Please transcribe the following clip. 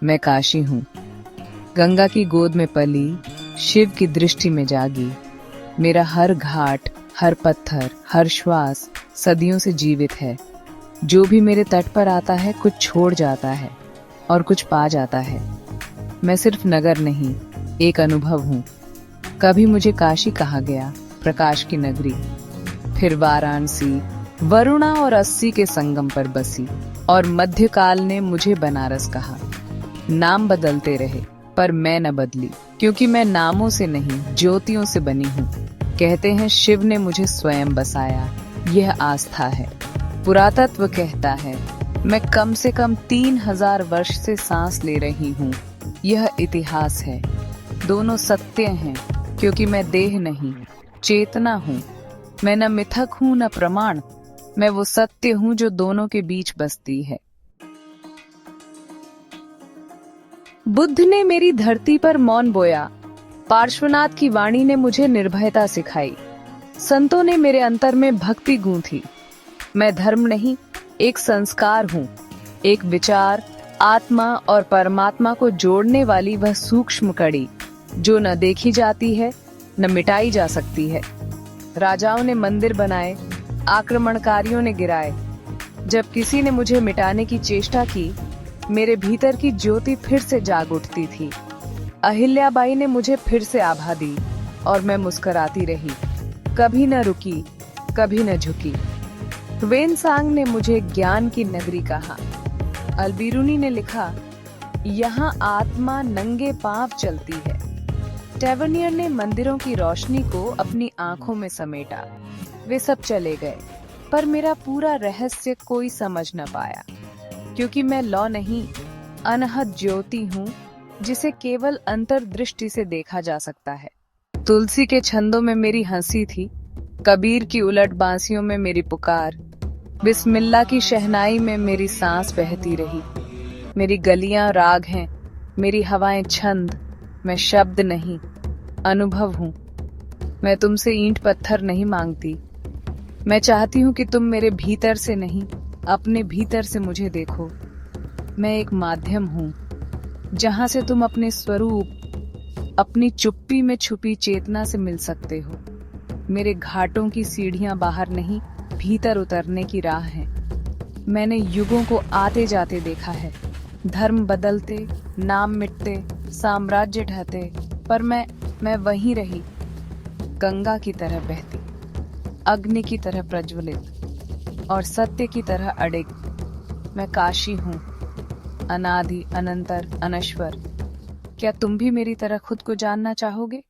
मैं काशी हूँ, गंगा की गोद में पली, शिव की दृष्टि में जागी। मेरा हर घाट, हर पत्थर, हर श्वास सदियों से जीवित है। जो भी मेरे तट पर आता है कुछ छोड़ जाता है और कुछ पा जाता है। मैं सिर्फ नगर नहीं, एक अनुभव हूँ। कभी मुझे काशी कहा गया, प्रकाश की नगरी, फिर वाराणसी, वरुणा और अस्सी के संगम पर बसी, और मध्यकाल ने मुझे बनारस कहा। नाम बदलते रहे पर मैं न बदली, क्योंकि मैं नामों से नहीं ज्योतियों से बनी हूँ। कहते हैं शिव ने मुझे स्वयं बसाया, यह आस्था है। पुरातत्व कहता है मैं कम से कम 3000 वर्ष से सांस ले रही हूँ, यह इतिहास है। दोनों सत्य हैं, क्योंकि मैं देह नहीं, चेतना हूँ। मैं न मिथक हूँ न प्रमाण, मैं वो सत्य हूँ जो दोनों के बीच बसती है। बुद्ध ने मेरी धरती पर मौन बोया, पार्श्वनाथ की वाणी ने मुझे निर्भयता सिखाई, संतों ने मेरे अंतर में भक्ति गूंथी। मैं धर्म नहीं, एक संस्कार हूँ, एक विचार, आत्मा और परमात्मा को जोड़ने वाली वह सूक्ष्म कड़ी जो न देखी जाती है न मिटाई जा सकती है। राजाओं ने मंदिर बनाए, आक्रमणकारियों ने गिराए। जब किसी ने मुझे मिटाने की चेष्टा की, मेरे भीतर की ज्योति फिर से जाग उठती थी। अहिल्याबाई ने मुझे फिर से आभा दी और मैं मुस्कुराती रही, कभी न रुकी, कभी न झुकी। वेनसांग ने मुझे ज्ञान की नगरी कहा। अलबिरुनी ने लिखा, यहाँ आत्मा नंगे पांव चलती है। टेवर्नियर ने मंदिरों की रोशनी को अपनी आंखों में समेटा। वे सब चले गए, पर मेरा पूरा रहस्य कोई समझ न पाया, क्योंकि मैं लौ नहीं, अनहद ज्योति हूँ जिसे केवल अंतर्दृष्टि से देखा जा सकता है। तुलसी के छंदों में मेरी हंसी थी, कबीर की उलट बांसियों में मेरी पुकार, बिस्मिल्लाह की शहनाई में मेरी सांस बहती रही। मेरी गलियां राग हैं, मेरी हवाएं छंद, मैं शब्द नहीं, अनुभव हूँ। मैं तुमसे ईंट पत्थर नहीं मांगती, मैं चाहती हूँ कि तुम मेरे भीतर से नहीं, अपने भीतर से मुझे देखो। मैं एक माध्यम हूँ, जहाँ से तुम अपने स्वरूप, अपनी चुप्पी में छुपी चेतना से मिल सकते हो। मेरे घाटों की सीढ़ियां बाहर नहीं, भीतर उतरने की राह है। मैंने युगों को आते जाते देखा है, धर्म बदलते, नाम मिटते, साम्राज्य ढहते, पर मैं वहीं रही, गंगा की तरह बहती, अग्नि की तरह प्रज्वलित और सत्य की तरह अडिग। मैं काशी हूँ, अनादि, अनंतर, अनश्वर। क्या तुम भी मेरी तरह खुद को जानना चाहोगे?